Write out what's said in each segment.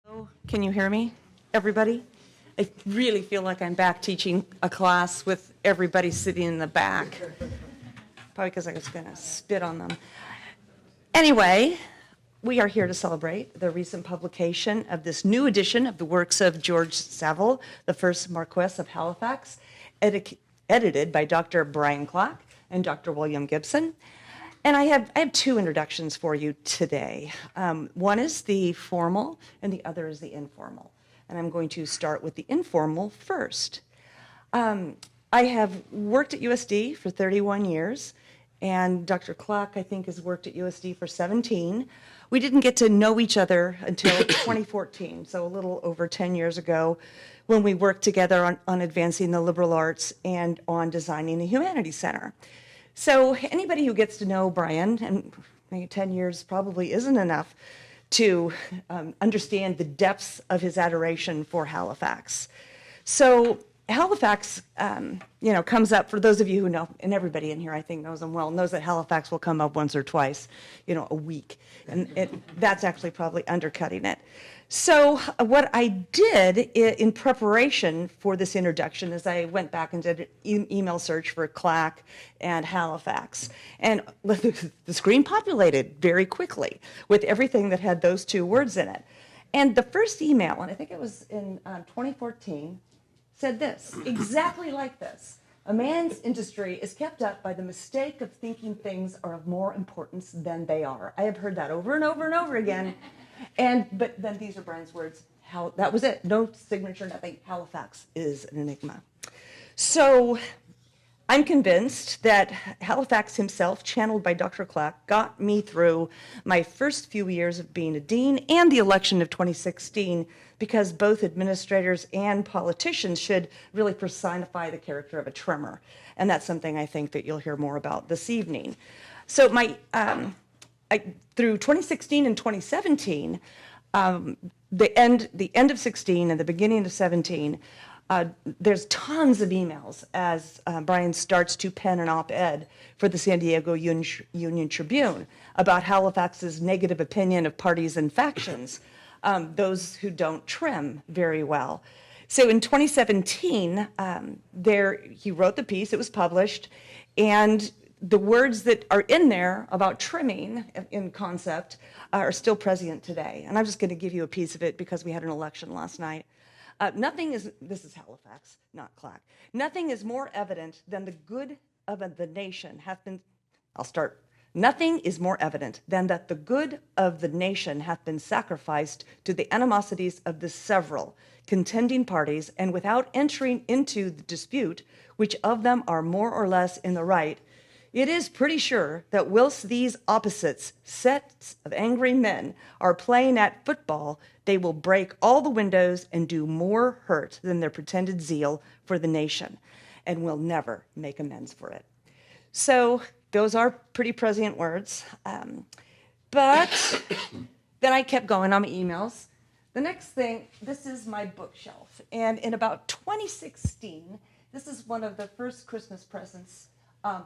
Oh, can you hear me, everybody? I really feel like I'm back teaching a class with everybody sitting in the back. Probably because I was going to spit on them. Anyway, we are here to celebrate the recent publication of this new edition of the works of George Savile, the first Marquess of Halifax, edited by Dr. Brian Clack and Dr. William Gibson. And I have two introductions for you today. One is the formal, and the other is the informal. And I'm going to start with the informal first. I have worked at USD for 31 years, and Dr. Clack, I think, has worked at USD for 17. We didn't get to know each other until 2014, so a little over 10 years ago, when we worked together on advancing the liberal arts and on designing the Humanities Center. So anybody who gets to know Brian, and maybe 10 years probably isn't enough to understand the depths of his adoration for Halifax. So Halifax, comes up, for those of you who know, and everybody in here I think knows him well, knows that Halifax will come up once or twice, a week. And that's actually probably undercutting it. So what I did in preparation for this introduction is I went back and did an email search for Clack and Halifax. And the screen populated very quickly with everything that had those two words in it. And the first email, and I think it was in 2014, said this, exactly like this. A man's industry is kept up by the mistake of thinking things are of more importance than they are. I have heard that over and over and over again. But then these are Brian's words. That was it. No signature, nothing. Halifax is an enigma. So I'm convinced that Halifax himself, channeled by Dr. Clack, got me through my first few years of being a dean and the election of 2016, because both administrators and politicians should really personify the character of a trimmer. And that's something I think that you'll hear more about this evening. So through 2016 and 2017, the end of 16 and the beginning of 17, there's tons of emails as Brian starts to pen an op-ed for the San Diego Union Tribune about Halifax's negative opinion of parties and factions, those who don't trim very well. So in 2017, he wrote the piece, it was published, and the words that are in there about trimming in concept are still present today. And I'm just going to give you a piece of it because we had an election last night. This is Halifax, not Clack. Nothing is more evident than the good of the nation hath been, Nothing is more evident than that the good of the nation hath been sacrificed to the animosities of the several contending parties, and without entering into the dispute, which of them are more or less in the right, it is pretty sure that whilst these opposites sets of angry men are playing at football, they will break all the windows and do more hurt than their pretended zeal for the nation, and will never make amends for it. So those are pretty prescient words. But then I kept going on my emails. The next thing, this is my bookshelf. And in about 2016, this is one of the first Christmas presents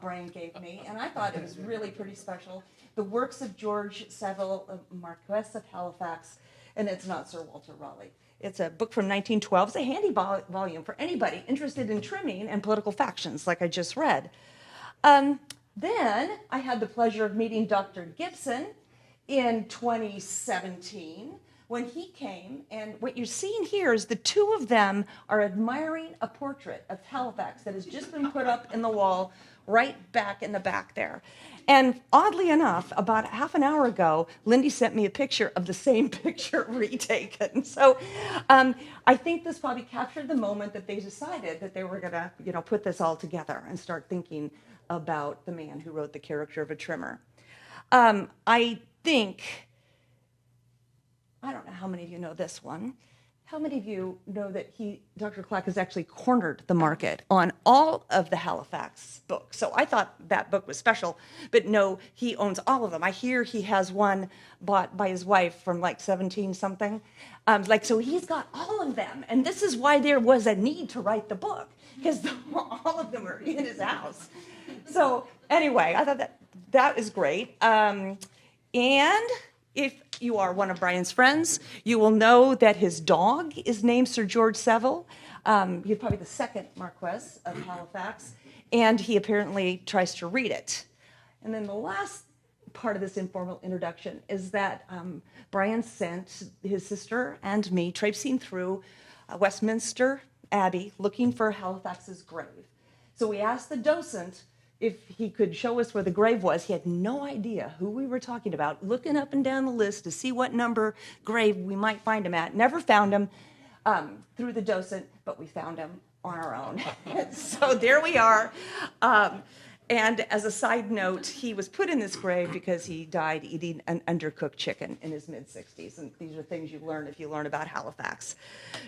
Brian gave me, and I thought it was really pretty special. The works of George Savile, Marquess of Halifax, and it's not Sir Walter Raleigh. It's a book from 1912. It's a handy volume for anybody interested in trimming and political factions, like I just read. Then I had the pleasure of meeting Dr. Gibson in 2017 when he came, and what you're seeing here is the two of them are admiring a portrait of Halifax that has just been put up in the wall right back in the back there. And oddly enough, about half an hour ago, Lindy sent me a picture of the same picture retaken. So I think this probably captured the moment that they decided that they were going to, put this all together and start thinking about the man who wrote the character of a trimmer. I don't know how many of you know this one. How many of you know that Dr. Clack has actually cornered the market on all of the Halifax books? So I thought that book was special, but no, he owns all of them. I hear he has one bought by his wife from like 17 something. So he's got all of them. And this is why there was a need to write the book, because all of them are in his house. So anyway, I thought that is great. And If you are one of Brian's friends, you will know that his dog is named Sir George Savile. He's probably the second Marquess of Halifax, and he apparently tries to read it. And then the last part of this informal introduction is that Brian sent his sister and me traipsing through Westminster Abbey looking for Halifax's grave. So we asked the docent if he could show us where the grave was. He had no idea who we were talking about, looking up and down the list to see what number grave we might find him at. Never found him through the docent, but we found him on our own. So there we are. And as a side note, he was put in this grave because he died eating an undercooked chicken in his mid-60s. And these are things you learn if you learn about Halifax.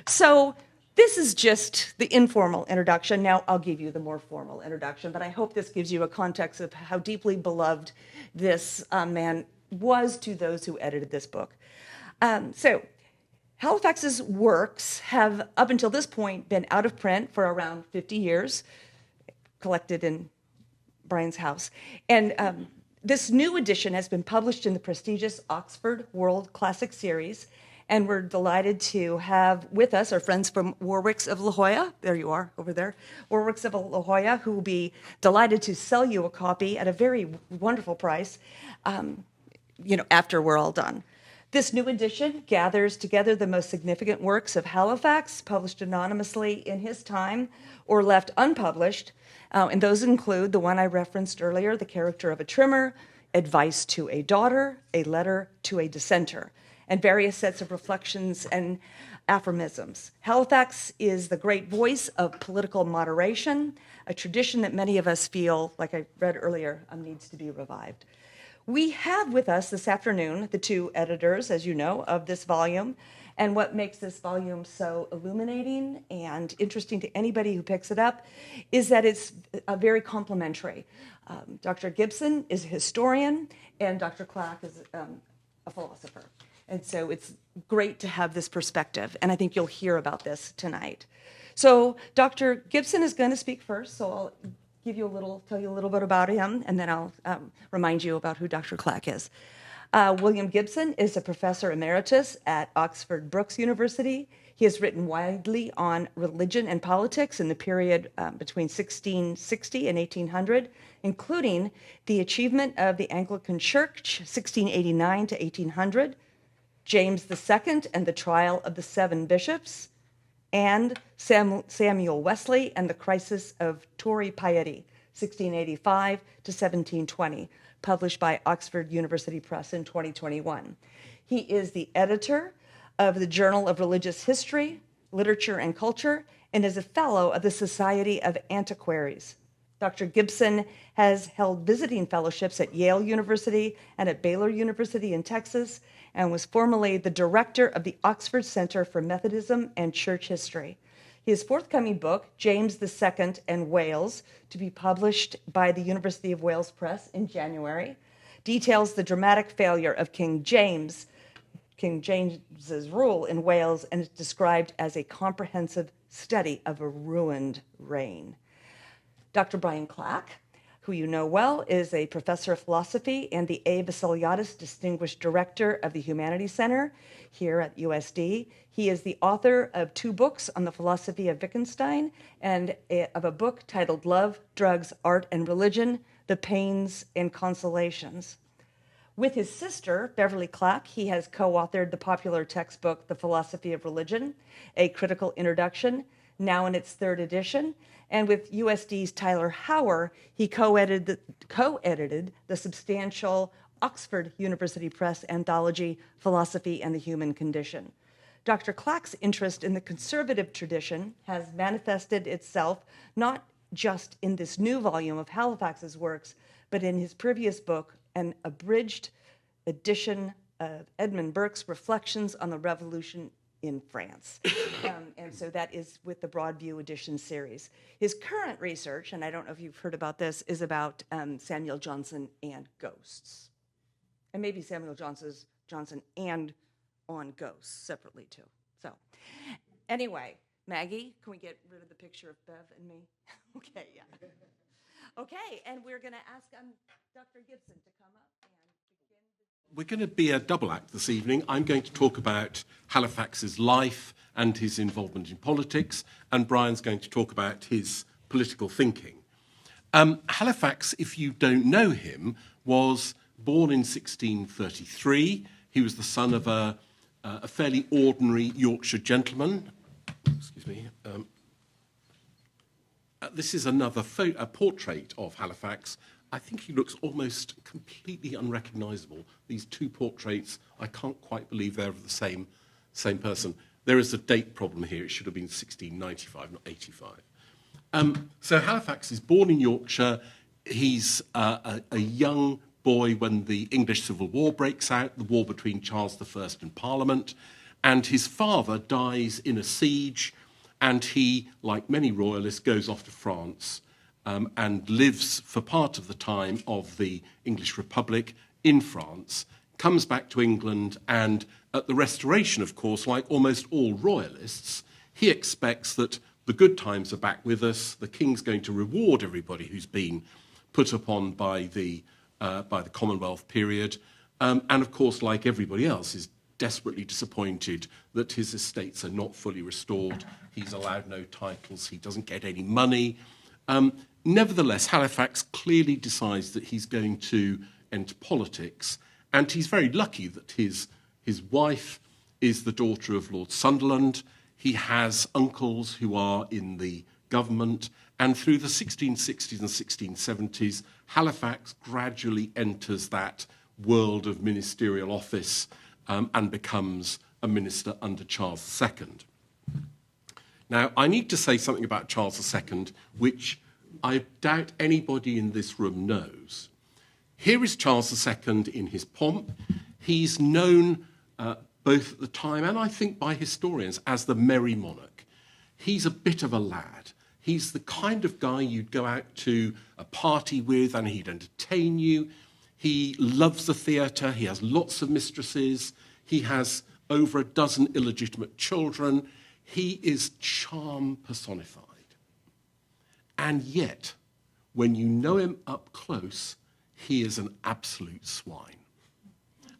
So this is just the informal introduction. Now I'll give you the more formal introduction, but I hope this gives you a context of how deeply beloved this man was to those who edited this book. So Halifax's works have, up until this point, been out of print for around 50 years, collected in Brian's house. And this new edition has been published in the prestigious Oxford World Classic Series. And we're delighted to have with us our friends from Warwick's of La Jolla. There you are, over there. Warwick's of La Jolla, who will be delighted to sell you a copy at a very wonderful price, after we're all done. This new edition gathers together the most significant works of Halifax, published anonymously in his time or left unpublished. And those include the one I referenced earlier, The Character of a Trimmer, Advice to a Daughter, A Letter to a Dissenter, and various sets of reflections and aphorisms. Halifax is the great voice of political moderation, a tradition that many of us feel, like I read earlier, needs to be revived. We have with us this afternoon the two editors, as you know, of this volume. And what makes this volume so illuminating and interesting to anybody who picks it up is that it's very complementary. Dr. Gibson is a historian, and Dr. Clack is a philosopher. And so it's great to have this perspective, and I think you'll hear about this tonight. So Dr. Gibson is going to speak first, so I'll tell you a little bit about him, and then I'll remind you about who Dr. Clack is. William Gibson is a professor emeritus at Oxford Brookes University. He has written widely on religion and politics in the period between 1660 and 1800, including the achievement of the Anglican Church, 1689 to 1800, James II and the trial of the 7 bishops, and Samuel Wesley and the crisis of Tory piety, 1685 to 1720, published by Oxford University Press in 2021. He is the editor of the Journal of Religious History, Literature and Culture, and is a fellow of the Society of Antiquaries. Dr. Gibson has held visiting fellowships at Yale University and at Baylor University in Texas, and was formerly the director of the Oxford Center for Methodism and Church History. His forthcoming book, James II and Wales, to be published by the University of Wales Press in January, details the dramatic failure of King James's rule in Wales, and is described as a comprehensive study of a ruined reign. Dr. Brian Clack, who you know well, is a professor of philosophy and the A. Basiliadis Distinguished Director of the Humanities Center here at USD. He is the author of 2 books on the philosophy of Wittgenstein and of a book titled Love, Drugs, Art, and Religion, The Pains and Consolations. With his sister, Beverly Clack, he has co-authored the popular textbook, The Philosophy of Religion, A Critical Introduction, now in its 3rd edition. And with USD's Tyler Hauer, he co-edited the substantial Oxford University Press anthology, Philosophy and the Human Condition. Dr. Clack's interest in the conservative tradition has manifested itself not just in this new volume of Halifax's works, but in his previous book, an abridged edition of Edmund Burke's Reflections on the Revolution in France. And so that is with the Broadview Edition series. His current research, and I don't know if you've heard about this, is about Samuel Johnson and ghosts. And maybe Samuel Johnson and on ghosts separately too. So anyway, Maggie, can we get rid of the picture of Bev and me? Okay, yeah. Okay, and we're going to ask Dr. Gibson to come up and begin. We're going to be a double act this evening. I'm going to talk about Halifax's life and his involvement in politics, and Brian's going to talk about his political thinking. Halifax, if you don't know him, was born in 1633. He was the son of a fairly ordinary Yorkshire gentleman. Excuse me. This is another a portrait of Halifax. I think he looks almost completely unrecognisable. These two portraits, I can't quite believe they're of the same person. There is a date problem here. It should have been 1695, not 85. So Halifax is born in Yorkshire. He's a young boy when the English Civil War breaks out, the war between Charles I and Parliament, and his father dies in a siege, and he, like many royalists, goes off to France and lives for part of the time of the English Republic in France, comes back to England, and at the Restoration, of course, like almost all royalists, he expects that the good times are back with us, the king's going to reward everybody who's been put upon by the Commonwealth period, and of course, like everybody else, is desperately disappointed that his estates are not fully restored. He's allowed no titles, he doesn't get any money. Nevertheless, Halifax clearly decides that he's going to enter politics, and he's very lucky that his wife is the daughter of Lord Sunderland. He has uncles who are in the government, and through the 1660s and 1670s, Halifax gradually enters that world of ministerial office and becomes a minister under Charles II. Now, I need to say something about Charles II, which I doubt anybody in this room knows. Here is Charles II in his pomp. He's known both at the time and I think by historians as the Merry Monarch. He's a bit of a lad. He's the kind of guy you'd go out to a party with and he'd entertain you. He loves the theatre. He has lots of mistresses. He has over a dozen illegitimate children. He is charm personified. And yet, when you know him up close, he is an absolute swine.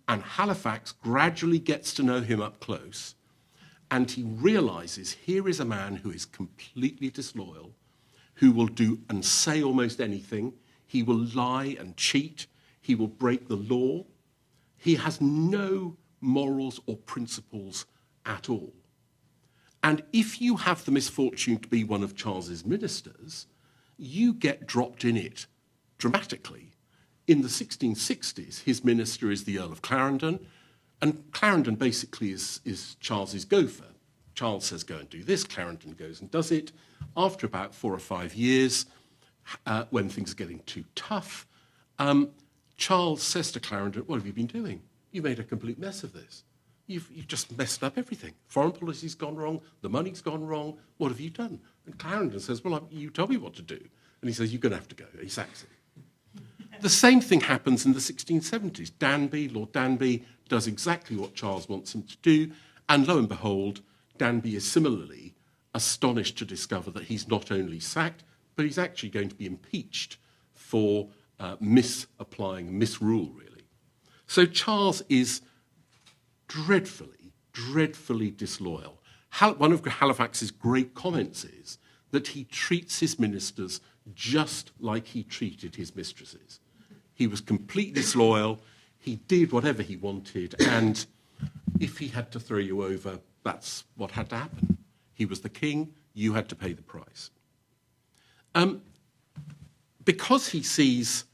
And Halifax gradually gets to know him up close, and he realizes here is a man who is completely disloyal, who will do and say almost anything. He will lie and cheat. He will break the law. He has no morals or principles at all. And if you have the misfortune to be one of Charles's ministers, you get dropped in it dramatically. In the 1660s, his minister is the Earl of Clarendon, and Clarendon basically is Charles's gopher. Charles says, go and do this. Clarendon goes and does it. After about 4 or 5 years, when things are getting too tough, Charles says to Clarendon, what have you been doing? You made a complete mess of this. You've just messed up everything. Foreign policy's gone wrong. The money's gone wrong. What have you done? And Clarendon says, well, you tell me what to do. And he says, you're going to have to go. He sacks him. The same thing happens in the 1670s. Lord Danby, does exactly what Charles wants him to do. And lo and behold, Danby is similarly astonished to discover that he's not only sacked, but he's actually going to be impeached for misapplying, misrule, really. So Charles is dreadfully, dreadfully disloyal. One of Halifax's great comments is that he treats his ministers just like he treated his mistresses. He was completely disloyal, he did whatever he wanted, and if he had to throw you over, that's what had to happen. He was the king, you had to pay the price. Because he sees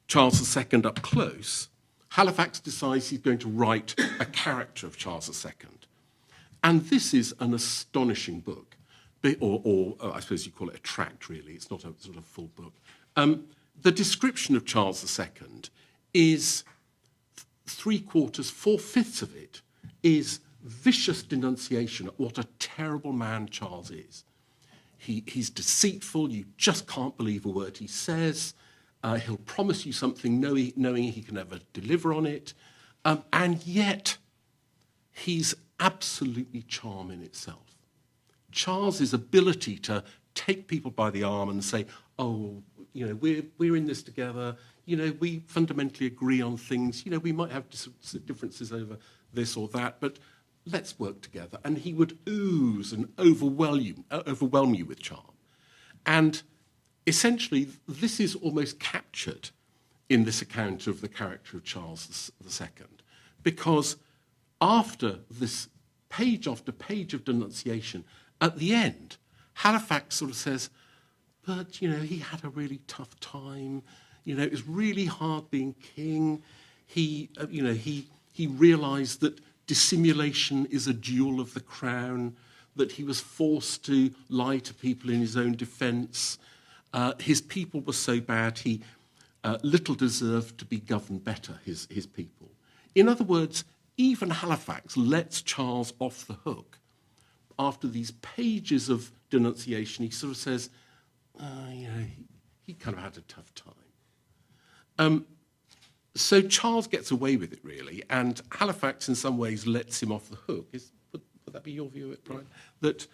Charles II up close, Halifax decides he's going to write a character of Charles II. And this is an astonishing book, or I suppose you call it a tract, really. It's not a sort of full book. The description of Charles II is 3/4, 4/5 of it is vicious denunciation of what a terrible man Charles is. He's deceitful, you just can't believe a word he says. He'll promise you something knowing he can never deliver on it. And yet, he's absolutely charm in itself. Charles's ability to take people by the arm and say, oh, you know, we're in this together, we fundamentally agree on things. We might have differences over this or that, but let's work together. And he would ooze and overwhelm you with charm. And essentially, this is almost captured in this account of the character of Charles II, because after this page after page of denunciation, at the end, Halifax sort of says, but, he had a really tough time. It was really hard being king. He realised that dissimulation is a jewel of the crown, that he was forced to lie to people in his own defence. His people were so bad, he little deserved to be governed better, his people. In other words, even Halifax lets Charles off the hook. After these pages of denunciation, he sort of says, he kind of had a tough time. So Charles gets away with it, really, and Halifax, in some ways, lets him off the hook. Would that be your view of it, Brian? That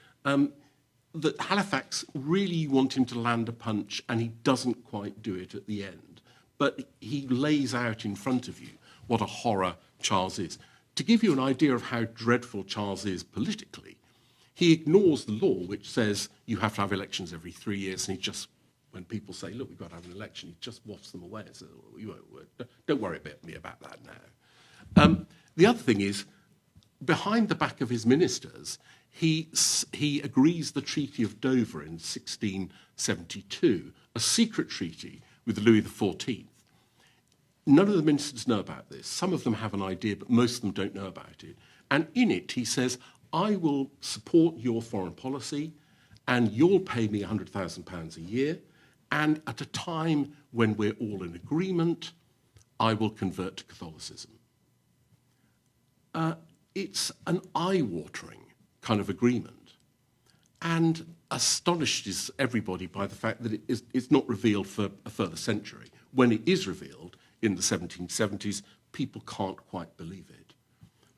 Halifax really want him to land a punch, and he doesn't quite do it at the end. But he lays out in front of you what a horror Charles is. To give you an idea of how dreadful Charles is politically, he ignores the law which says you have to have elections every 3 years, and he just, when people say, look, we've got to have an election, he just wafts them away and says, don't worry about me about that now. The other thing is, behind the back of his ministers, he agrees the Treaty of Dover in 1672, a secret treaty with Louis XIV. None of the ministers know about this. Some of them have an idea, but most of them don't know about it. And in it, he says, I will support your foreign policy, and you'll pay me £100,000 a year, and at a time when we're all in agreement, I will convert to Catholicism. It's an eye-watering kind of agreement, and astonishes everybody by the fact that it's not revealed for a further century. When it is revealed in the 1770s, people can't quite believe it.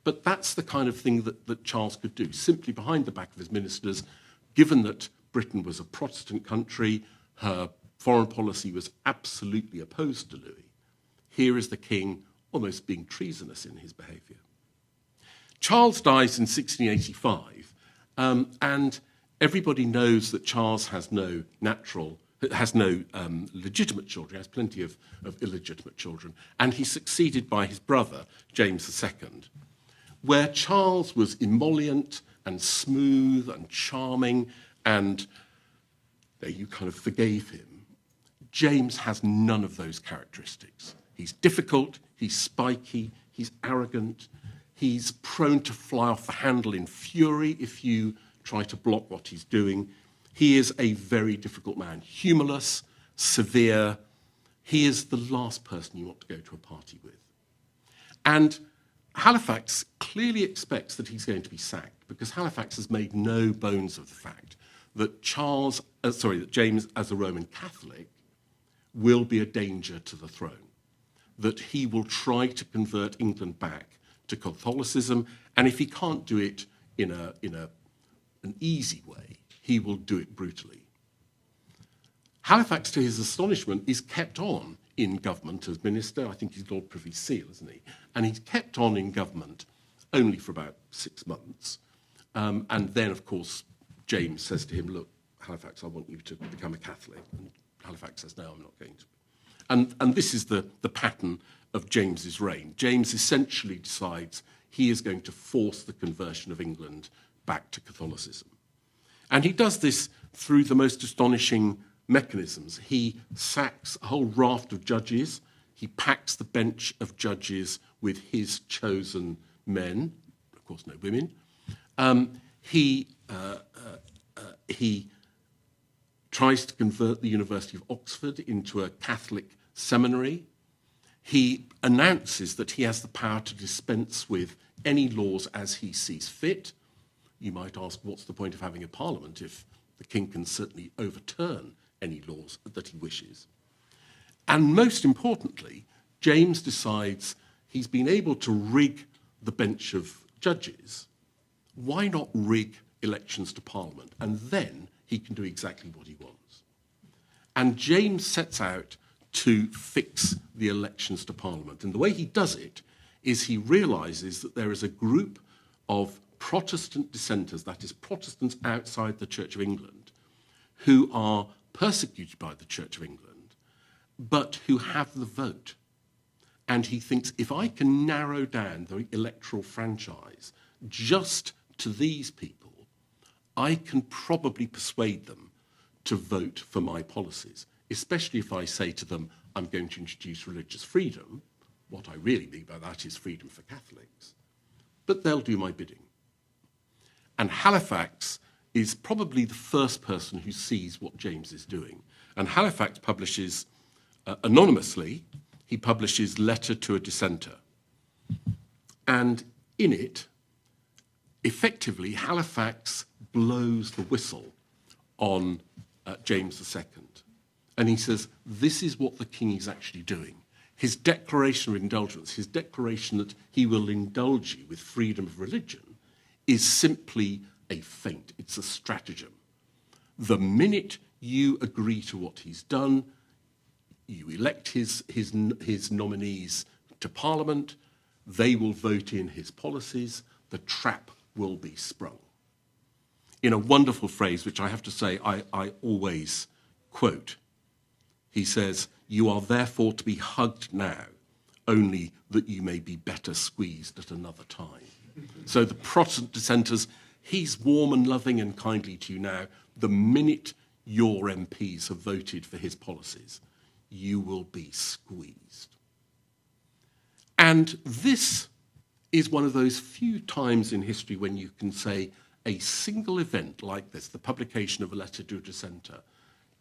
But that's the kind of thing that Charles could do, simply behind the back of his ministers, given that Britain was a Protestant country, her foreign policy was absolutely opposed to Louis. Here is the king almost being treasonous in his behaviour. Charles dies in 1685, and everybody knows that Charles has no legitimate children. He has plenty of illegitimate children, and he's succeeded by his brother, James II. Where Charles was emollient and smooth and charming, and you kind of forgave him, James has none of those characteristics. He's difficult, he's spiky, he's arrogant, he's prone to fly off the handle in fury if you try to block what he's doing. He is a very difficult man, humorless, severe. He is the last person you want to go to a party with. And Halifax clearly expects that he's going to be sacked, because Halifax has made no bones of the fact that James, as a Roman Catholic, will be a danger to the throne, that he will try to convert England back to Catholicism, and if he can't do it in an easy way, he will do it brutally. Halifax, to his astonishment, is kept on in government as minister. I think he's Lord Privy Seal, isn't he? And he's kept on in government only for about 6 months. And then, of course, James says to him, look, Halifax, I want you to become a Catholic. And Halifax says, no, I'm not going to. And this is the pattern of James's reign. James essentially decides he is going to force the conversion of England back to Catholicism. And he does this through the most astonishing mechanisms. He sacks a whole raft of judges. He packs the bench of judges with his chosen men, of course no women. He tries to convert the University of Oxford into a Catholic seminary. He announces that he has the power to dispense with any laws as he sees fit. You might ask, what's the point of having a parliament if the king can certainly overturn any laws that he wishes? And most importantly, James decides he's been able to rig the bench of judges. Why not rig elections to parliament? And then he can do exactly what he wants. And James sets out to fix the elections to Parliament. And the way he does it is he realises that there is a group of Protestant dissenters, that is, Protestants outside the Church of England, who are persecuted by the Church of England, but who have the vote. And he thinks, if I can narrow down the electoral franchise just to these people, I can probably persuade them to vote for my policies, especially if I say to them, I'm going to introduce religious freedom. What I really mean by that is freedom for Catholics. But they'll do my bidding. And Halifax is probably the first person who sees what James is doing. And Halifax publishes, anonymously, he publishes Letter to a Dissenter. And in it, effectively, Halifax blows the whistle on James II. And he says, this is what the king is actually doing. His declaration of indulgence, his declaration that he will indulge you with freedom of religion, is simply a feint. It's a stratagem. The minute you agree to what he's done, you elect his nominees to Parliament, they will vote in his policies, the trap will be sprung. In a wonderful phrase, which I have to say I always quote, he says, you are therefore to be hugged now, only that you may be better squeezed at another time. So the Protestant dissenters, he's warm and loving and kindly to you now. The minute your MPs have voted for his policies, you will be squeezed. And this is one of those few times in history when you can say a single event like this, the publication of a letter to a dissenter,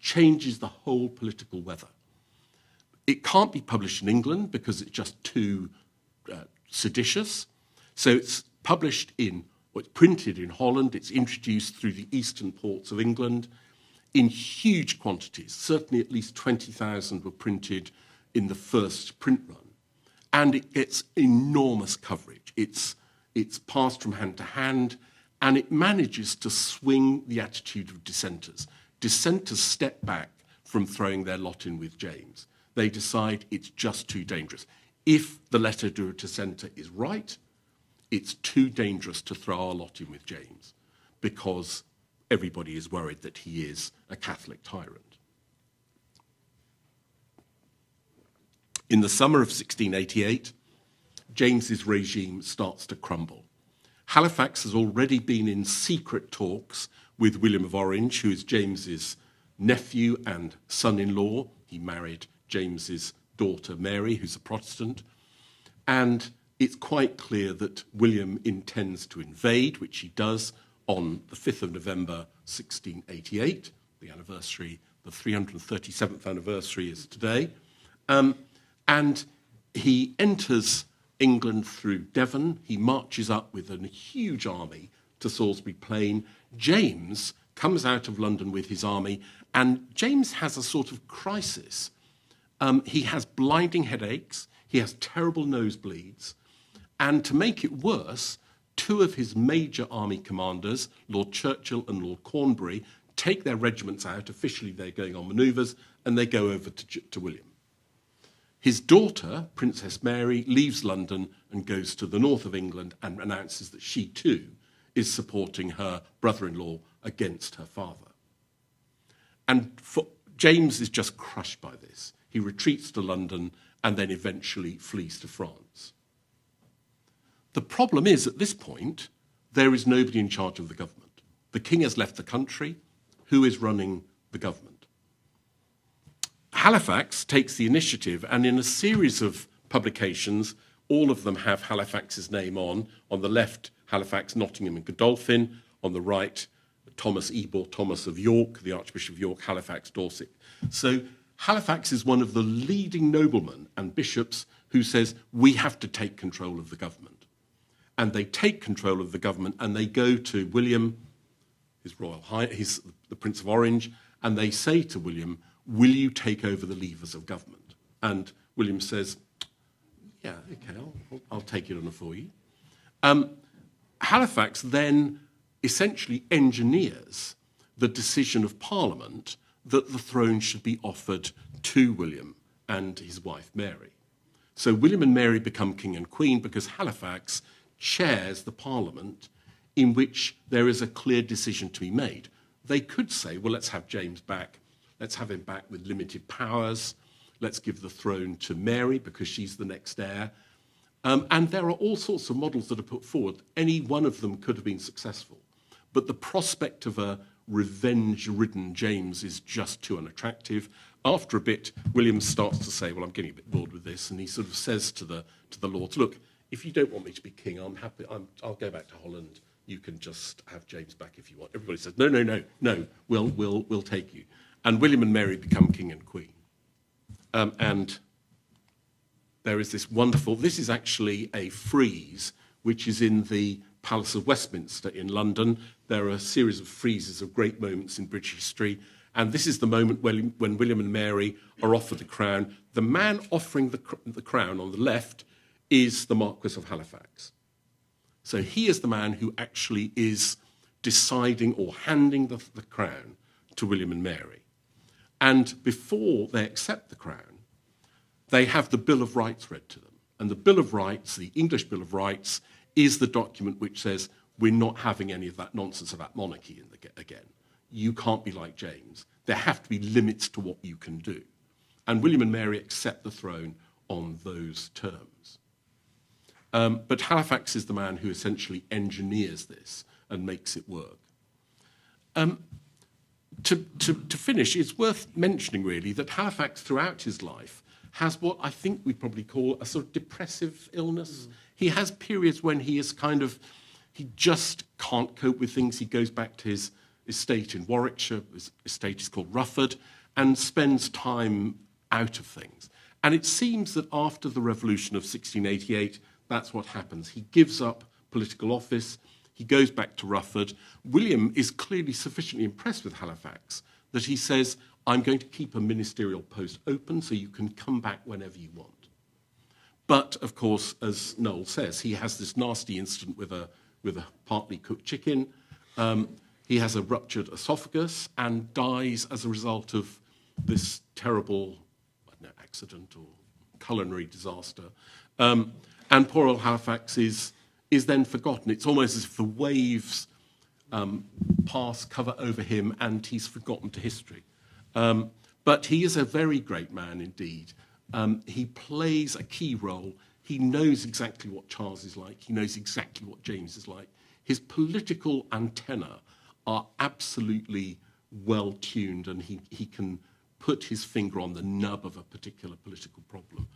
changes the whole political weather. It can't be published in England because it's just too seditious. So it's published it's printed in Holland, it's introduced through the eastern ports of England in huge quantities. Certainly at least 20,000 were printed in the first print run. And it gets enormous coverage. It's passed from hand to hand, and it manages to swing the attitude of dissenters. Dissenters step back from throwing their lot in with James. They decide it's just too dangerous. If the letter to a dissenter is right, it's too dangerous to throw our lot in with James because everybody is worried that he is a Catholic tyrant. In the summer of 1688, James's regime starts to crumble. Halifax has already been in secret talks with William of Orange, who is James's nephew and son-in-law. He married James's daughter, Mary, who's a Protestant. And it's quite clear that William intends to invade, which he does on the 5th of November, 1688. The anniversary, the 337th anniversary is today. And he enters England through Devon. He marches up with a huge army to Salisbury Plain. James comes out of London with his army, and James has a sort of crisis. He has blinding headaches, he has terrible nosebleeds, and to make it worse, two of his major army commanders, Lord Churchill and Lord Cornbury, take their regiments out. Officially, they're going on manoeuvres, and they go over to William. His daughter, Princess Mary, leaves London and goes to the north of England and announces that she too is supporting her brother-in-law against her father. And James is just crushed by this. He retreats to London and then eventually flees to France. The problem is, at this point, there is nobody in charge of the government. The king has left the country. Who is running the government? Halifax takes the initiative, and in a series of publications, all of them have Halifax's name on. On the left, Halifax, Nottingham and Godolphin. On the right, Thomas Ebor, Thomas of York, the Archbishop of York, Halifax, Dorset. So Halifax is one of the leading noblemen and bishops who says, we have to take control of the government. And they take control of the government, and they go to William, the Prince of Orange, and they say to William, will you take over the levers of government? And William says, yeah, okay, I'll take it on for you. Halifax then essentially engineers the decision of Parliament that the throne should be offered to William and his wife Mary. So William and Mary become king and queen because Halifax chairs the parliament in which there is a clear decision to be made. They could say, well, let's have James back. Let's have him back with limited powers. Let's give the throne to Mary because she's the next heir. And there are all sorts of models that are put forward. Any one of them could have been successful. But the prospect of a revenge-ridden James is just too unattractive. After a bit, William starts to say, well, I'm getting a bit bored with this. And he sort of says to the Lords, look, if you don't want me to be king, I'm happy. I'll go back to Holland. You can just have James back if you want. Everybody says, no, we'll take you. And William and Mary become king and queen. And there is this wonderful, this is actually a frieze which is in the Palace of Westminster in London. There are a series of friezes of great moments in British history. And this is the moment when William and Mary are offered the crown. The man offering the crown on the left is the Marquess of Halifax. So he is the man who actually is deciding or handing the crown to William and Mary. And before they accept the crown, they have the Bill of Rights read to them. And the Bill of Rights, the English Bill of Rights, is the document which says we're not having any of that nonsense about monarchy again. You can't be like James. There have to be limits to what you can do. And William and Mary accept the throne on those terms. But Halifax is the man who essentially engineers this and makes it work. To finish, it's worth mentioning really that Halifax throughout his life has what I think we probably call a sort of depressive illness. He has periods when he just can't cope with things. He goes back to his estate in Warwickshire, his estate is called Rufford, and spends time out of things. And it seems that after the revolution of 1688, that's what happens. He gives up political office, he goes back to Rufford. William is clearly sufficiently impressed with Halifax that he says, I'm going to keep a ministerial post open so you can come back whenever you want. But, of course, as Noel says, he has this nasty incident with a partly cooked chicken. He has a ruptured esophagus and dies as a result of this terrible, I don't know, accident or culinary disaster. And poor old Halifax is then forgotten. It's almost as if the waves cover over him and he's forgotten to history. But he is a very great man indeed. He plays a key role. He knows exactly what Charles is like. He knows exactly what James is like. His political antennae are absolutely well-tuned, and he can put his finger on the nub of a particular political problem.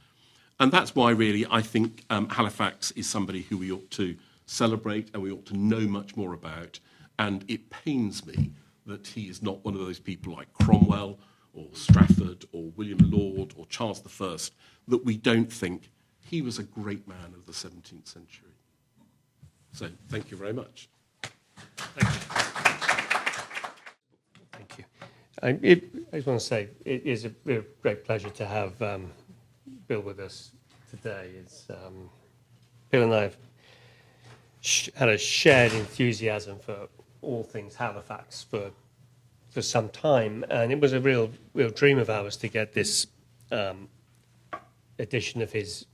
And that's why, really, I think Halifax is somebody who we ought to celebrate and we ought to know much more about. And it pains me that he is not one of those people like Cromwell or Strafford or William Laud or Charles I, that we don't think he was a great man of the 17th century. So, thank you very much. Thank you. Thank you. I just want to say it is a great pleasure to have Bill with us today. Bill and I have had a shared enthusiasm for all things Halifax for some time, and it was a real dream of ours to get this edition of his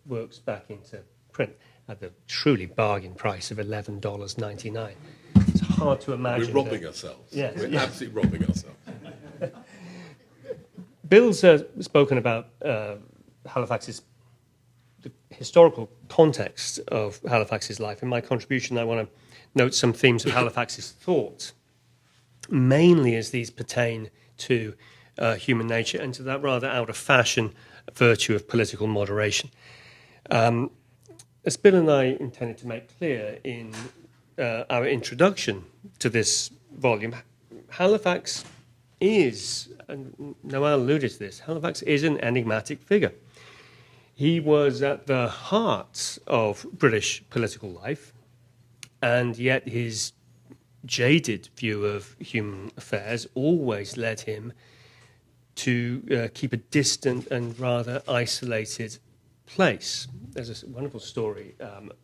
works back into print at the truly bargain price of $11.99. It's hard to imagine. We're robbing ourselves. Yes, We're absolutely robbing ourselves. Bill's spoken about Halifax's the historical context of Halifax's life. In my contribution, I want to note some themes of Halifax's thought, mainly as these pertain to human nature and to that rather out-of-fashion virtue of political moderation. As Bill and I intended to make clear in our introduction to this volume, Halifax is, and Noel alluded to this, Halifax is an enigmatic figure. He was at the heart of British political life, and yet his jaded view of human affairs always led him to keep a distant and rather isolated place. There's a wonderful story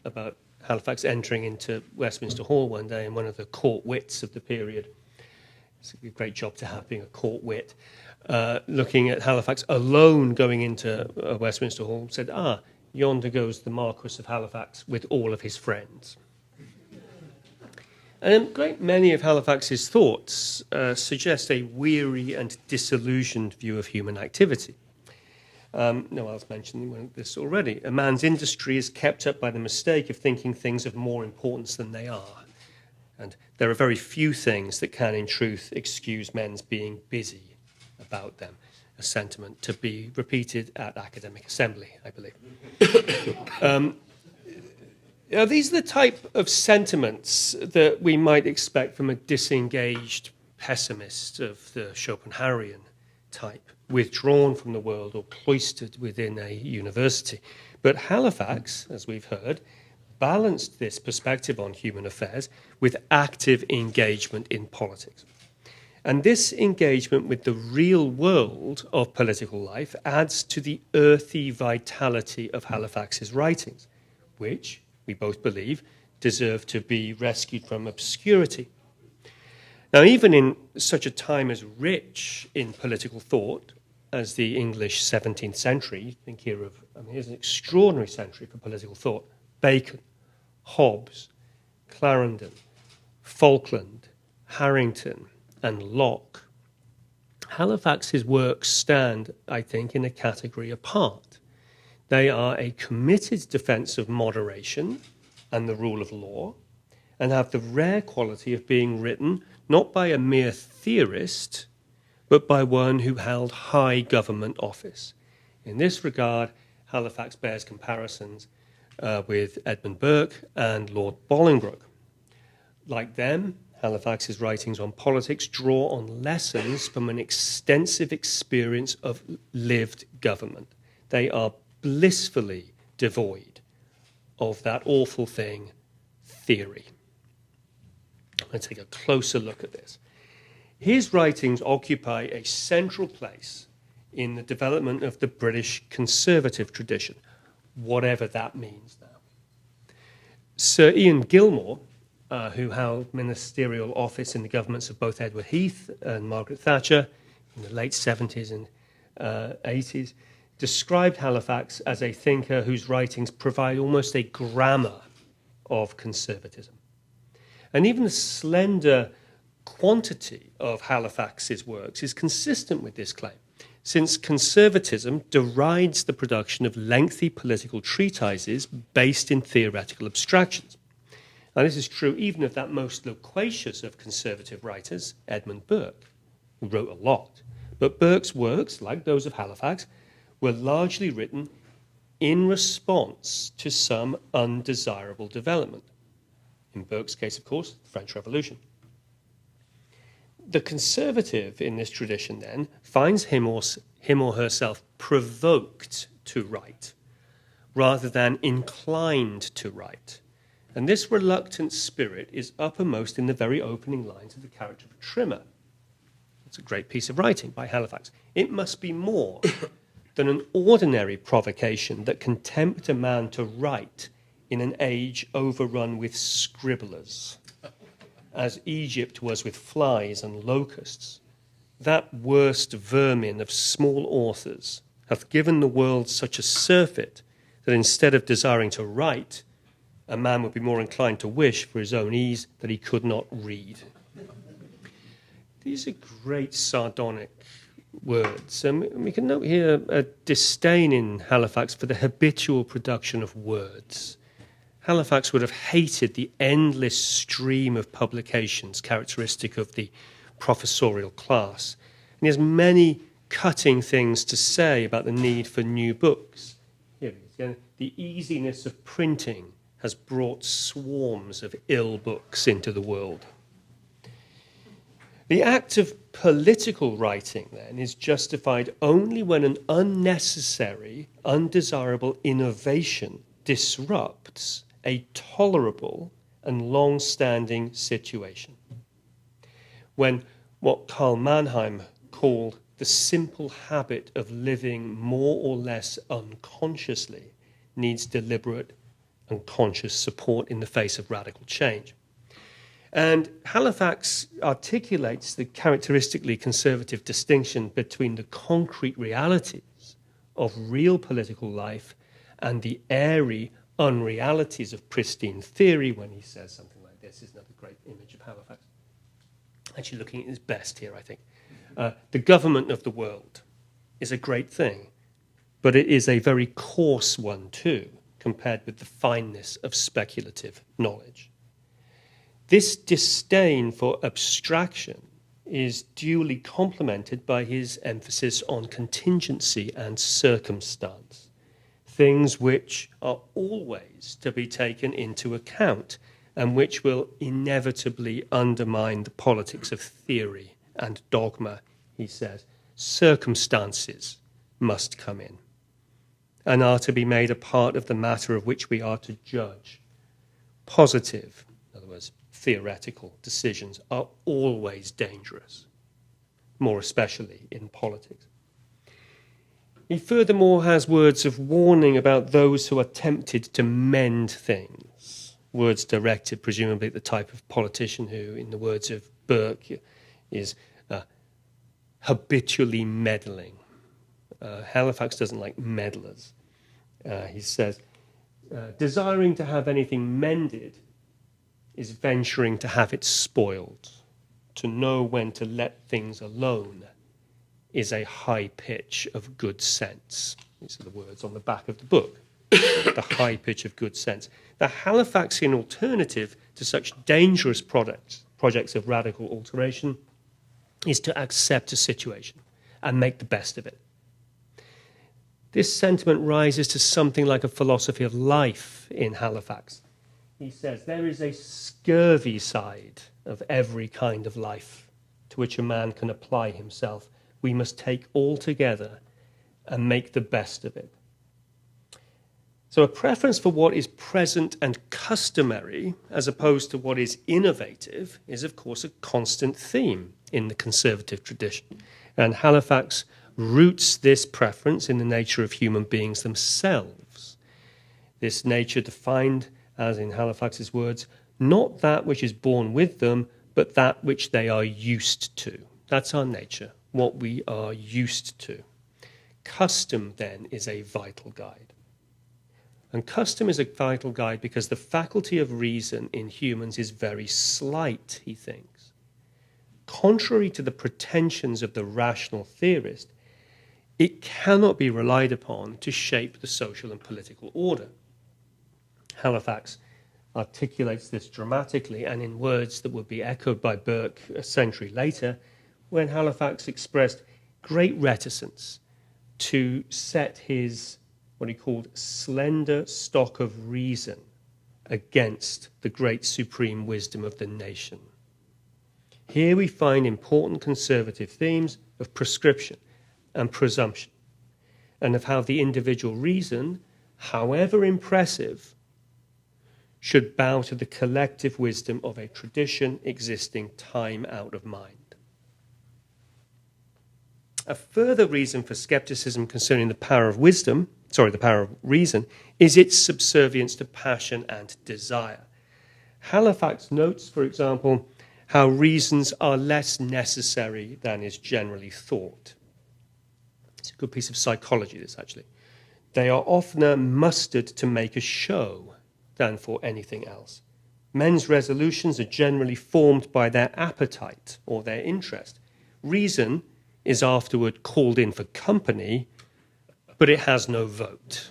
about Halifax entering into Westminster Hall one day, and one of the court wits of the period, it's a great job to have being a court wit, looking at Halifax alone going into Westminster Hall, said, yonder goes the Marquess of Halifax with all of his friends. And a great many of Halifax's thoughts suggest a weary and disillusioned view of human activity. Noel's mentioned this already. A man's industry is kept up by the mistake of thinking things of more importance than they are. And there are very few things that can, in truth, excuse men's being busy about them. A sentiment to be repeated at academic assembly, I believe. These are the type of sentiments that we might expect from a disengaged pessimist of the Schopenhauerian type, withdrawn from the world or cloistered within a university. But Halifax, as we've heard, balanced this perspective on human affairs with active engagement in politics. And this engagement with the real world of political life adds to the earthy vitality of Halifax's writings, which, we both believe, deserve to be rescued from obscurity. Now, even in such a time as rich in political thought as the English 17th century, think here of, here's an extraordinary century for political thought: Bacon, Hobbes, Clarendon, Falkland, Harrington, and Locke. Halifax's works stand, I think, in a category apart. They are a committed defense of moderation and the rule of law, and have the rare quality of being written not by a mere theorist, but by one who held high government office. In this regard, Halifax bears comparisons with Edmund Burke and Lord Bolingbroke. Like them, Halifax's writings on politics draw on lessons from an extensive experience of lived government. They are blissfully devoid of that awful thing, theory. Let's take a closer look at this. His writings occupy a central place in the development of the British conservative tradition, whatever that means now. Sir Ian Gilmore, who held ministerial office in the governments of both Edward Heath and Margaret Thatcher in the late 70s and 80s, described Halifax as a thinker whose writings provide almost a grammar of conservatism. And even the slender quantity of Halifax's works is consistent with this claim, since conservatism derides the production of lengthy political treatises based in theoretical abstractions. Now, this is true even of that most loquacious of conservative writers, Edmund Burke, who wrote a lot. But Burke's works, like those of Halifax, were largely written in response to some undesirable development. In Burke's case, of course, the French Revolution. The conservative in this tradition, then, finds him or herself provoked to write, rather than inclined to write. And this reluctant spirit is uppermost in the very opening lines of the character of Trimmer. It's a great piece of writing by Halifax. It must be more than an ordinary provocation that can tempt a man to write in an age overrun with scribblers, as Egypt was with flies and locusts. That worst vermin of small authors hath given the world such a surfeit that instead of desiring to write, a man would be more inclined to wish for his own ease that he could not read. These are great sardonic words. We can note here a disdain in Halifax for the habitual production of words. Halifax would have hated the endless stream of publications characteristic of the professorial class. And he has many cutting things to say about the need for new books. Here it is. The easiness of printing has brought swarms of ill books into the world. The act of political writing, then, is justified only when an unnecessary, undesirable innovation disrupts a tolerable and long-standing situation. When what Karl Mannheim called the simple habit of living more or less unconsciously needs deliberate and conscious support in the face of radical change. And Halifax articulates the characteristically conservative distinction between the concrete realities of real political life and the airy unrealities of pristine theory when he says something like this. Is another great image of Halifax. Actually looking at his best here, I think. The government of the world is a great thing, but it is a very coarse one too, compared with the fineness of speculative knowledge. This disdain for abstraction is duly complemented by his emphasis on contingency and circumstance, things which are always to be taken into account and which will inevitably undermine the politics of theory and dogma, he says. Circumstances must come in and are to be made a part of the matter of which we are to judge. Positive, in other words, theoretical decisions are always dangerous, more especially in politics. He furthermore has words of warning about those who are tempted to mend things, words directed presumably at the type of politician who, in the words of Brookes, is habitually meddling. Halifax doesn't like meddlers. He says, desiring to have anything mended is venturing to have it spoiled. To know when to let things alone is a high pitch of good sense. These are the words on the back of the book. The high pitch of good sense. The Halifaxian alternative to such dangerous projects of radical alteration is to accept a situation and make the best of it. This sentiment rises to something like a philosophy of life in Halifax. He says there is a scurvy side of every kind of life to which a man can apply himself. We must take all together and make the best of it. So a preference for what is present and customary as opposed to what is innovative is, of course, a constant theme in the conservative tradition. And Halifax roots this preference in the nature of human beings themselves. This nature defined, as in Halifax's words, not that which is born with them, but that which they are used to. That's our nature, what we are used to. Custom, then, is a vital guide. And custom is a vital guide because the faculty of reason in humans is very slight, he thinks. Contrary to the pretensions of the rational theorist, it cannot be relied upon to shape the social and political order. Halifax articulates this dramatically and in words that would be echoed by Burke a century later, when Halifax expressed great reticence to set his, what he called, slender stock of reason against the great supreme wisdom of the nation. Here we find important conservative themes of prescription and presumption, and of how the individual reason, however impressive, should bow to the collective wisdom of a tradition existing time out of mind. A further reason for skepticism concerning the power of reason, is its subservience to passion and desire. Halifax notes, for example, how reasons are less necessary than is generally thought. It's a good piece of psychology, this, actually. They are oftener mustered to make a show than for anything else. Men's resolutions are generally formed by their appetite or their interest. Reason is afterward called in for company, but it has no vote.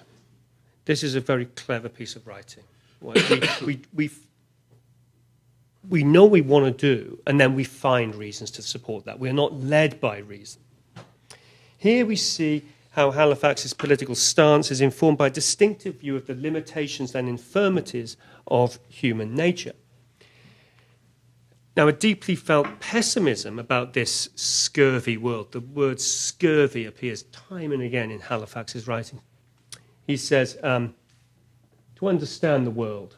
This is a very clever piece of writing. We know what we want to do, and then we find reasons to support that. We're not led by reason. Here we see how Halifax's political stance is informed by a distinctive view of the limitations and infirmities of human nature. Now, a deeply felt pessimism about this scurvy world, the word scurvy appears time and again in Halifax's writing. He says, to understand the world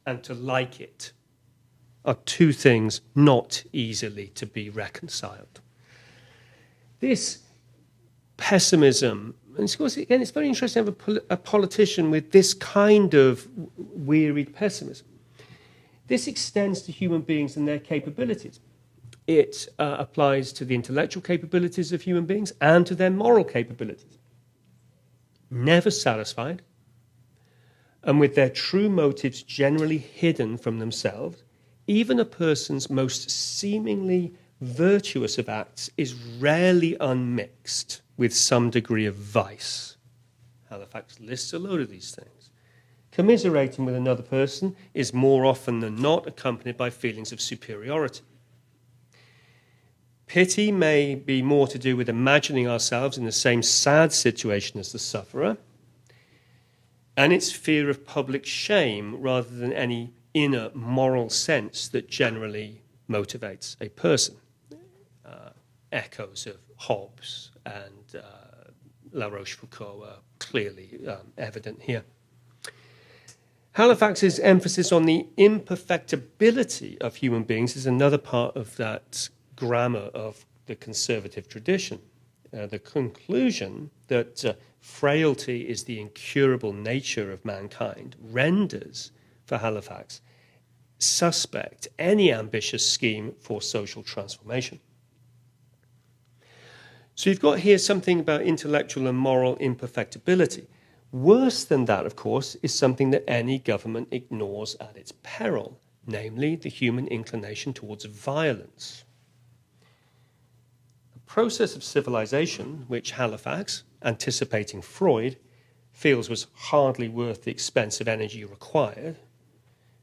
and to like it are two things not easily to be reconciled. This pessimism, and of course, again, it's very interesting to have a politician with this kind of wearied pessimism. This extends to human beings and their capabilities. It applies to the intellectual capabilities of human beings and to their moral capabilities. Never satisfied, and with their true motives generally hidden from themselves, even a person's most seemingly virtuous of acts is rarely unmixed with some degree of vice. Halifax lists a load of these things. Commiserating with another person is more often than not accompanied by feelings of superiority. Pity may be more to do with imagining ourselves in the same sad situation as the sufferer, and it's fear of public shame rather than any inner moral sense that generally motivates a person. Echoes of Hobbes and La Rochefoucauld are clearly evident here. Halifax's emphasis on the imperfectibility of human beings is another part of that grammar of the conservative tradition. The conclusion that frailty is the incurable nature of mankind renders, for Halifax, suspect any ambitious scheme for social transformation. So you've got here something about intellectual and moral imperfectibility. Worse than that, of course, is something that any government ignores at its peril, namely the human inclination towards violence. The process of civilization, which Halifax, anticipating Freud, feels was hardly worth the expense of energy required,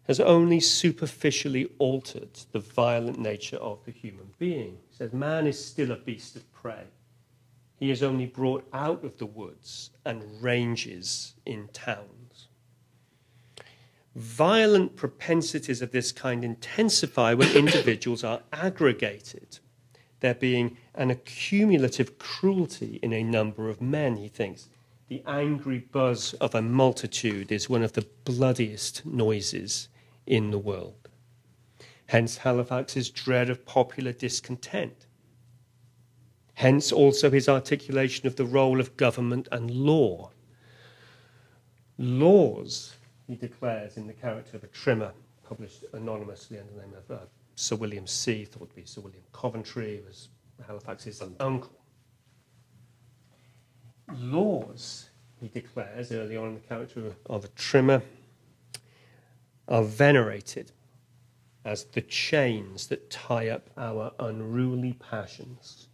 has only superficially altered the violent nature of the human being. He says man is still a beast of prey. He is only brought out of the woods and ranges in towns. Violent propensities of this kind intensify when individuals are aggregated, there being an accumulative cruelty in a number of men, he thinks. The angry buzz of a multitude is one of the bloodiest noises in the world. Hence Halifax's dread of popular discontent. Hence also his articulation of the role of government and law. Laws, he declares in the character of a trimmer, published anonymously under the name of Sir William C., thought to be Sir William Coventry, who was Halifax's uncle. Laws, he declares early on in the character of a trimmer, are venerated as the chains that tie up our unruly passions,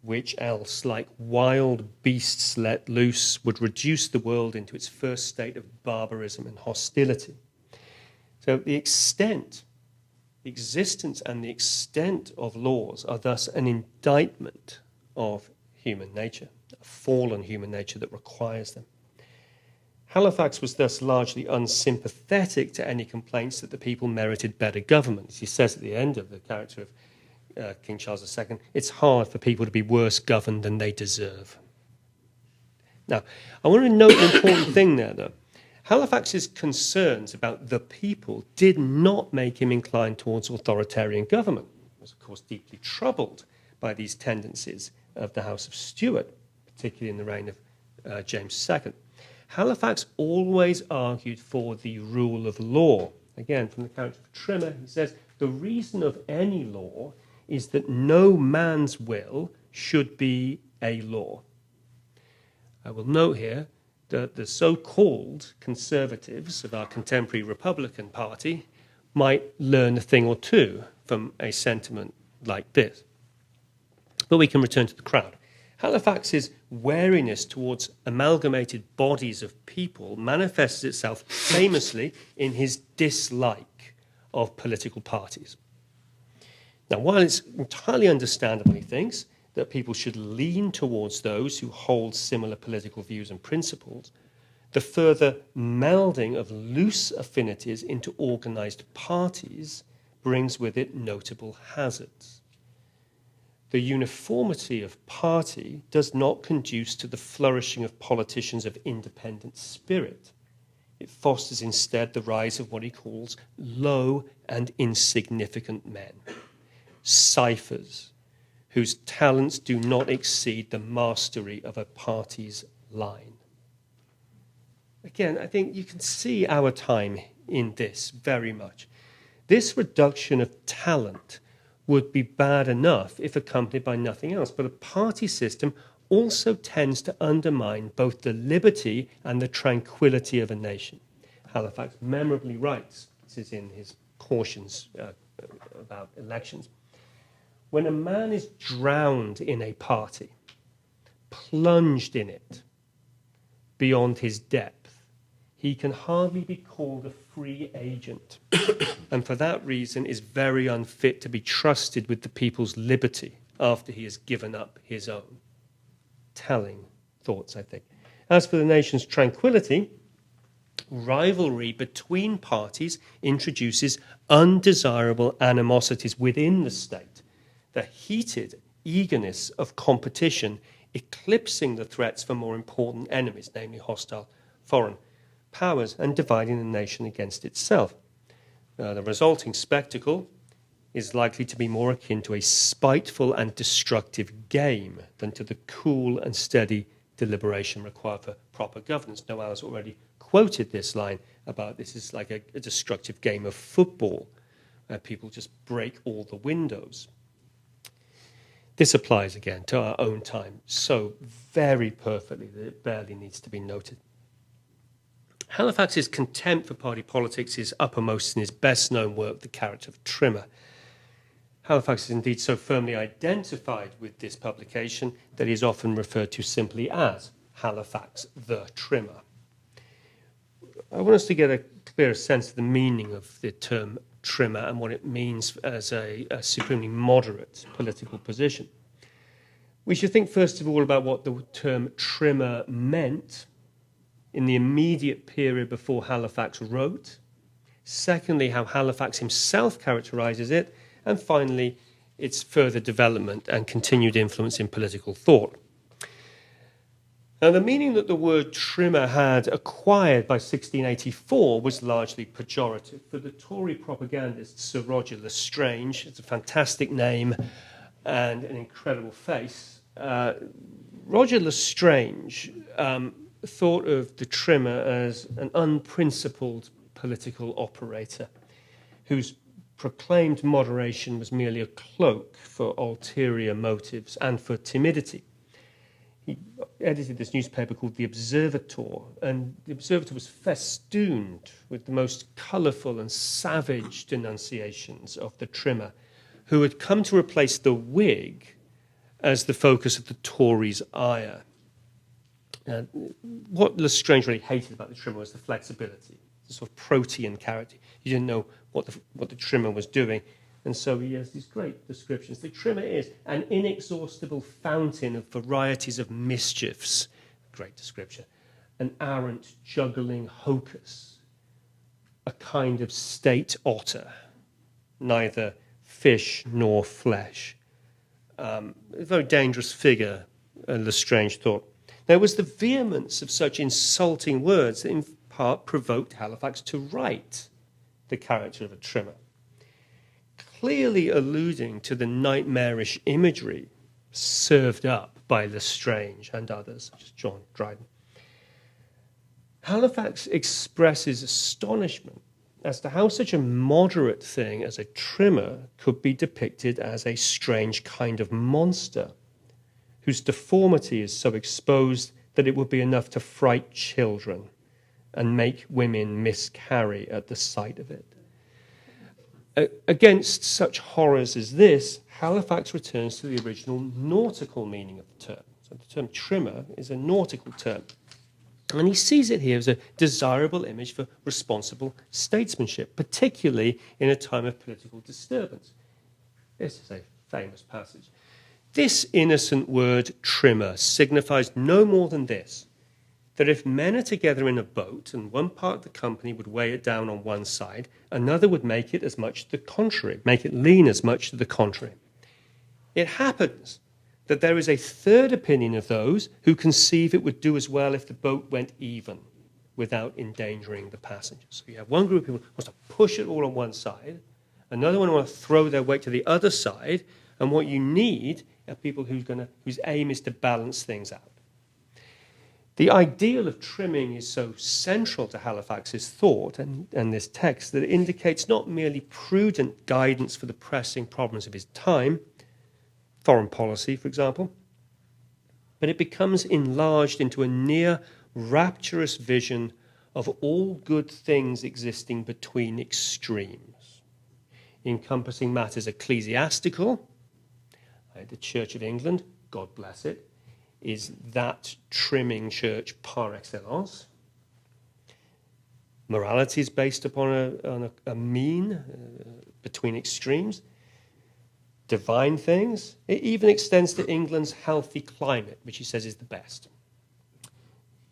which else, like wild beasts let loose, would reduce the world into its first state of barbarism and hostility. So the extent, the existence and the extent of laws are thus an indictment of human nature, a fallen human nature that requires them. Halifax was thus largely unsympathetic to any complaints that the people merited better government. He says at the end of the character of King Charles II, it's hard for people to be worse governed than they deserve. Now, I want to note an important thing there, though. Halifax's concerns about the people did not make him inclined towards authoritarian government. He was, of course, deeply troubled by these tendencies of the House of Stuart, particularly in the reign of James II. Halifax always argued for the rule of law. Again, from the character of Trimmer, he says, the reason of any law is that no man's will should be a law. I will note here that the so-called conservatives of our contemporary Republican Party might learn a thing or two from a sentiment like this. But we can return to the crowd. Halifax's wariness towards amalgamated bodies of people manifests itself famously in his dislike of political parties. Now, while it's entirely understandable, he thinks, that people should lean towards those who hold similar political views and principles, the further melding of loose affinities into organized parties brings with it notable hazards. The uniformity of party does not conduce to the flourishing of politicians of independent spirit. It fosters instead the rise of what he calls low and insignificant men, ciphers, whose talents do not exceed the mastery of a party's line. Again, I think you can see our time in this very much. This reduction of talent would be bad enough if accompanied by nothing else. But a party system also tends to undermine both the liberty and the tranquility of a nation. Halifax memorably writes, this is in his cautions about elections, when a man is drowned in a party, plunged in it beyond his depth, he can hardly be called a free agent, and for that reason is very unfit to be trusted with the people's liberty after he has given up his own. Telling thoughts, I think. As for the nation's tranquility, rivalry between parties introduces undesirable animosities within the state, the heated eagerness of competition eclipsing the threats for more important enemies, namely hostile foreign powers, and dividing the nation against itself. The resulting spectacle is likely to be more akin to a spiteful and destructive game than to the cool and steady deliberation required for proper governance. Noel has already quoted this line about this is like a destructive game of football where people just break all the windows. This applies again to our own time so very perfectly that it barely needs to be noted. Halifax's contempt for party politics is uppermost in his best-known work, The Character of Trimmer. Halifax is indeed so firmly identified with this publication that he is often referred to simply as Halifax the Trimmer. I want us to get a clearer sense of the meaning of the term trimmer and what it means as a supremely moderate political position. We should think first of all about what the term trimmer meant in the immediate period before Halifax wrote. Secondly, how Halifax himself characterizes it. And finally, its further development and continued influence in political thought. Now, the meaning that the word trimmer had acquired by 1684 was largely pejorative. For the Tory propagandist Sir Roger Lestrange, it's a fantastic name and an incredible face, Roger Lestrange thought of the trimmer as an unprincipled political operator whose proclaimed moderation was merely a cloak for ulterior motives and for timidity. He edited this newspaper called The Observator, and The Observator was festooned with the most colourful and savage denunciations of the trimmer, who had come to replace the Whig as the focus of the Tories' ire. What Lestrange really hated about the trimmer was the flexibility, the sort of protean character. You didn't know what the trimmer was doing. And so he has these great descriptions. The trimmer is an inexhaustible fountain of varieties of mischiefs. Great description. An arrant juggling hocus. A kind of state otter. Neither fish nor flesh. A very dangerous figure, Lestrange thought. There was the vehemence of such insulting words that in part provoked Halifax to write The Character of a Trimmer, clearly alluding to the nightmarish imagery served up by Lestrange and others, such as John Dryden. Halifax expresses astonishment as to how such a moderate thing as a trimmer could be depicted as a strange kind of monster, whose deformity is so exposed that it would be enough to fright children and make women miscarry at the sight of it. Against such horrors as this, Halifax returns to the original nautical meaning of the term. So the term trimmer is a nautical term. And he sees it here as a desirable image for responsible statesmanship, particularly in a time of political disturbance. This is a famous passage. This innocent word trimmer signifies no more than this, that if men are together in a boat and one part of the company would weigh it down on one side, another would make it as much to the contrary, make it lean as much to the contrary. It happens that there is a third opinion of those who conceive it would do as well if the boat went even without endangering the passengers. So you have one group of people who wants to push it all on one side, another one who wants to throw their weight to the other side, and what you need are people whose aim is to balance things out. The ideal of trimming is so central to Halifax's thought and this text that it indicates not merely prudent guidance for the pressing problems of his time, foreign policy, for example, but it becomes enlarged into a near rapturous vision of all good things existing between extremes, encompassing matters ecclesiastical. The Church of England, God bless it, is that trimming church par excellence. Morality is based upon a mean between extremes. Divine things. It even extends to England's healthy climate, which he says is the best.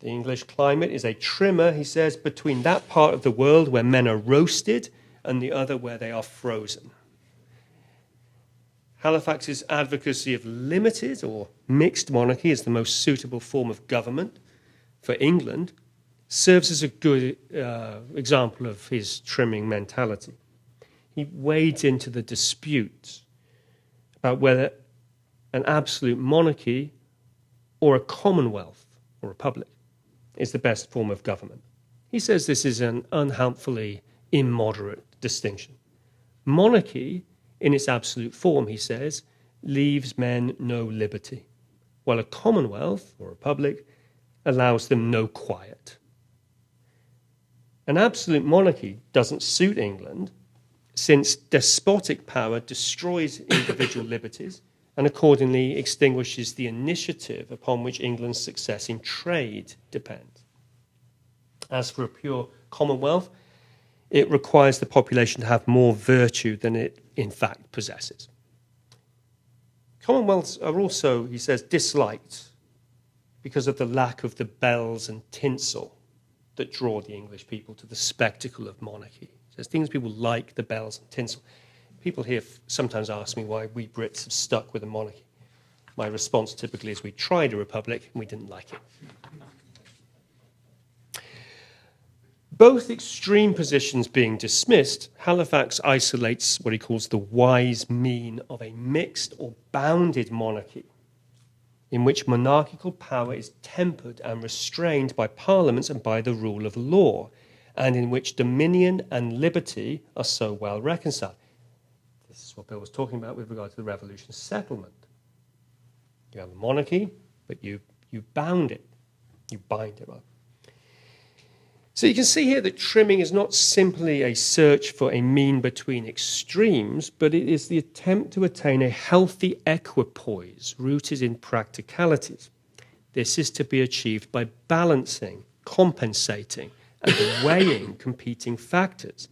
The English climate is a trimmer, he says, between that part of the world where men are roasted and the other where they are frozen. Halifax's advocacy of limited or mixed monarchy as the most suitable form of government for England serves as a good example of his trimming mentality. He wades into the dispute about whether an absolute monarchy or a commonwealth or republic is the best form of government. He says this is an unhelpfully immoderate distinction. Monarchy, in its absolute form, he says, leaves men no liberty, while a commonwealth or republic allows them no quiet. An absolute monarchy doesn't suit England, since despotic power destroys individual liberties and accordingly extinguishes the initiative upon which England's success in trade depends. As for a pure commonwealth, it requires the population to have more virtue than it in fact possesses. Commonwealths are also, he says, disliked because of the lack of the bells and tinsel that draw the English people to the spectacle of monarchy. He says things people like the bells and tinsel. People here sometimes ask me why we Brits have stuck with a monarchy. My response typically is we tried a republic and we didn't like it. Both extreme positions being dismissed, Halifax isolates what he calls the wise mean of a mixed or bounded monarchy, in which monarchical power is tempered and restrained by parliaments and by the rule of law, and in which dominion and liberty are so well reconciled. This is what Bill was talking about with regard to the Revolution's settlement. You have a monarchy, but you bound it. You bind it, right? So you can see here that trimming is not simply a search for a mean between extremes, but it is the attempt to attain a healthy equipoise rooted in practicalities. This is to be achieved by balancing, compensating, and weighing competing factors,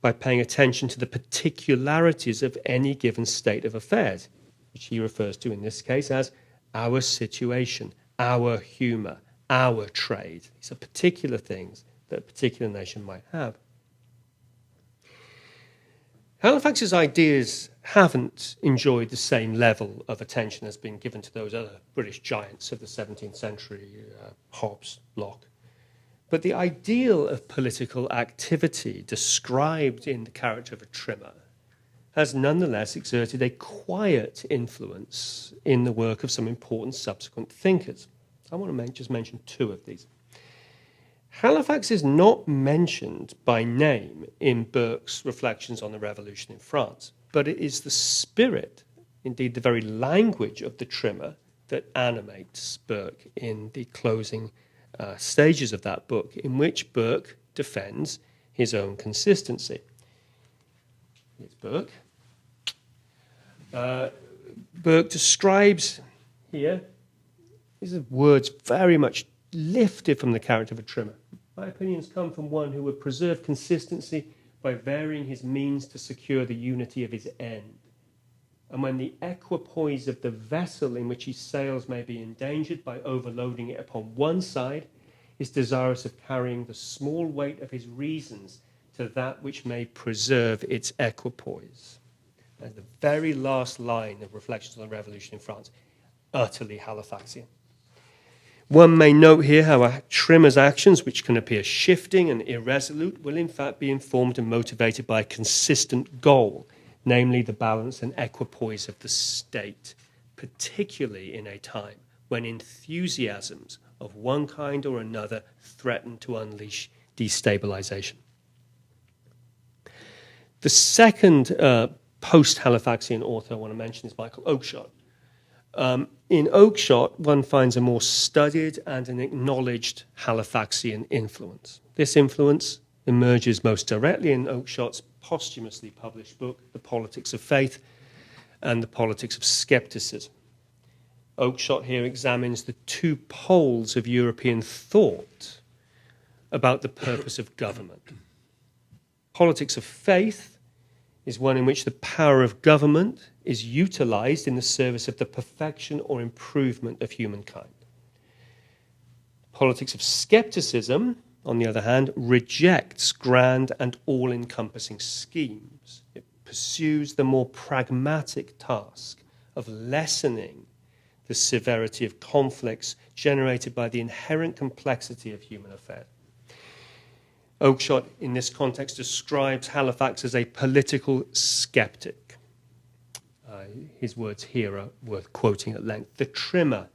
by paying attention to the particularities of any given state of affairs, which he refers to in this case as our situation, our humour, our trade. These are particular things that a particular nation might have. Halifax's ideas haven't enjoyed the same level of attention as been given to those other British giants of the 17th century, Hobbes, Locke. But the ideal of political activity described in the character of a trimmer has nonetheless exerted a quiet influence in the work of some important subsequent thinkers. I want to just mention two of these. Halifax is not mentioned by name in Brookes' Reflections on the Revolution in France, but it is the spirit, indeed the very language of the trimmer, that animates Burke in the closing stages of that book, in which Burke defends his own consistency. Here's Burke. Burke describes here, these are words very much lifted from the character of a trimmer. My opinions come from one who would preserve consistency by varying his means to secure the unity of his end. And when the equipoise of the vessel in which he sails may be endangered by overloading it upon one side, is desirous of carrying the small weight of his reasons to that which may preserve its equipoise. And the very last line of Reflections on the Revolution in France, utterly Halifaxian. One may note here how a trimmer's actions, which can appear shifting and irresolute, will in fact be informed and motivated by a consistent goal, namely the balance and equipoise of the state, particularly in a time when enthusiasms of one kind or another threaten to unleash destabilization. The second post-Halifaxian author I want to mention is Michael Oakeshott. In Oakeshott, one finds a more studied and an acknowledged Halifaxian influence. This influence emerges most directly in Oakeshott's posthumously published book, The Politics of Faith and the Politics of Skepticism. Oakeshott here examines the two poles of European thought about the purpose of government. Politics of faith is one in which the power of government is utilized in the service of the perfection or improvement of humankind. Politics of skepticism, on the other hand, rejects grand and all-encompassing schemes. It pursues the more pragmatic task of lessening the severity of conflicts generated by the inherent complexity of human affairs. Oakeshott, in this context, describes Halifax as a political skeptic. His words here are worth quoting at length. The trimmer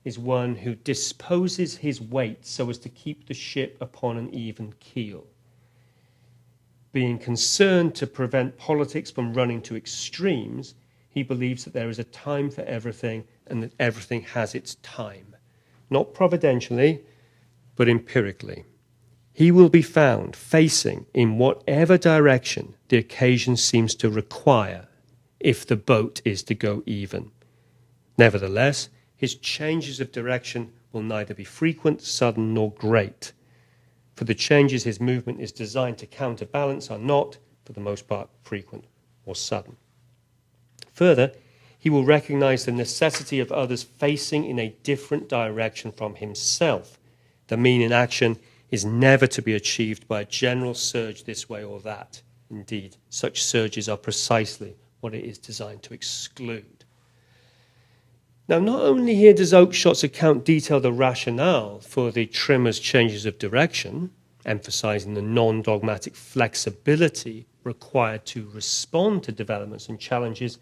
is one who disposes his weight so as to keep the ship upon an even keel. Being concerned to prevent politics from running to extremes, he believes that there is a time for everything and that everything has its time, not providentially, but empirically. He will be found facing in whatever direction the occasion seems to require if the boat is to go even. Nevertheless, his changes of direction will neither be frequent, sudden, nor great. For the changes his movement is designed to counterbalance are not, for the most part, frequent or sudden. Further, he will recognize the necessity of others facing in a different direction from himself. The mean in action is never to be achieved by a general surge this way or that. Indeed, such surges are precisely what it is designed to exclude. Now, not only here does Oakeshott's account detail the rationale for the trimmer's changes of direction, emphasizing the non-dogmatic flexibility required to respond to developments and challenges,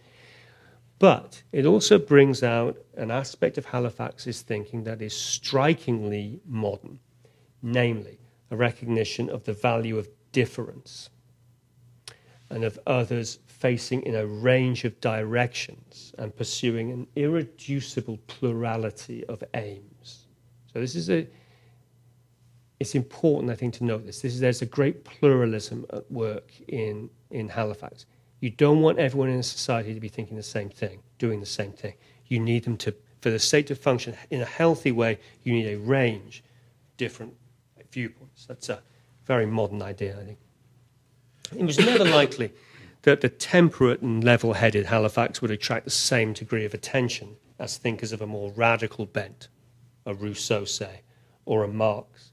but it also brings out an aspect of Halifax's thinking that is strikingly modern, namely a recognition of the value of difference and of others facing in a range of directions and pursuing an irreducible plurality of aims. So it's important, I think, to note this. There's a great pluralism at work in Halifax. You don't want everyone in a society to be thinking the same thing, doing the same thing. You need them to, for the state to function in a healthy way, you need a range of different viewpoints. That's a very modern idea, I think. It was never likely that the temperate and level-headed Halifax would attract the same degree of attention as thinkers of a more radical bent, a Rousseau, say, or a Marx.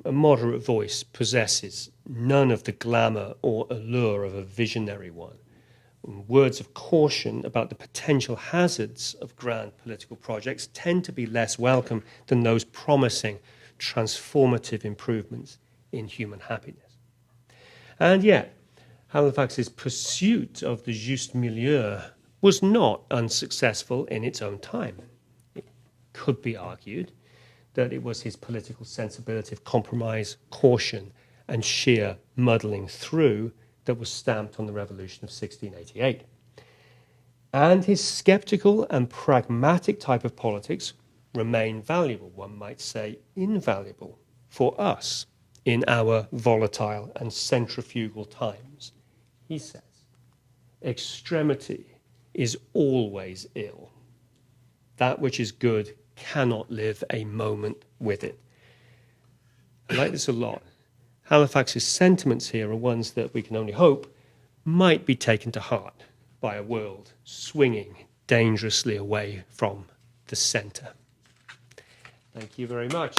A moderate voice possesses none of the glamour or allure of a visionary one. Words of caution about the potential hazards of grand political projects tend to be less welcome than those promising transformative improvements in human happiness. And yet, Halifax's pursuit of the juste milieu was not unsuccessful in its own time. It could be argued that it was his political sensibility of compromise, caution, and sheer muddling through that was stamped on the revolution of 1688. And his sceptical and pragmatic type of politics remain valuable, one might say invaluable, for us in our volatile and centrifugal times. He says, extremity is always ill. That which is good cannot live a moment with it. I like this a lot. Halifax's sentiments here are ones that we can only hope might be taken to heart by a world swinging dangerously away from the centre. Thank you very much.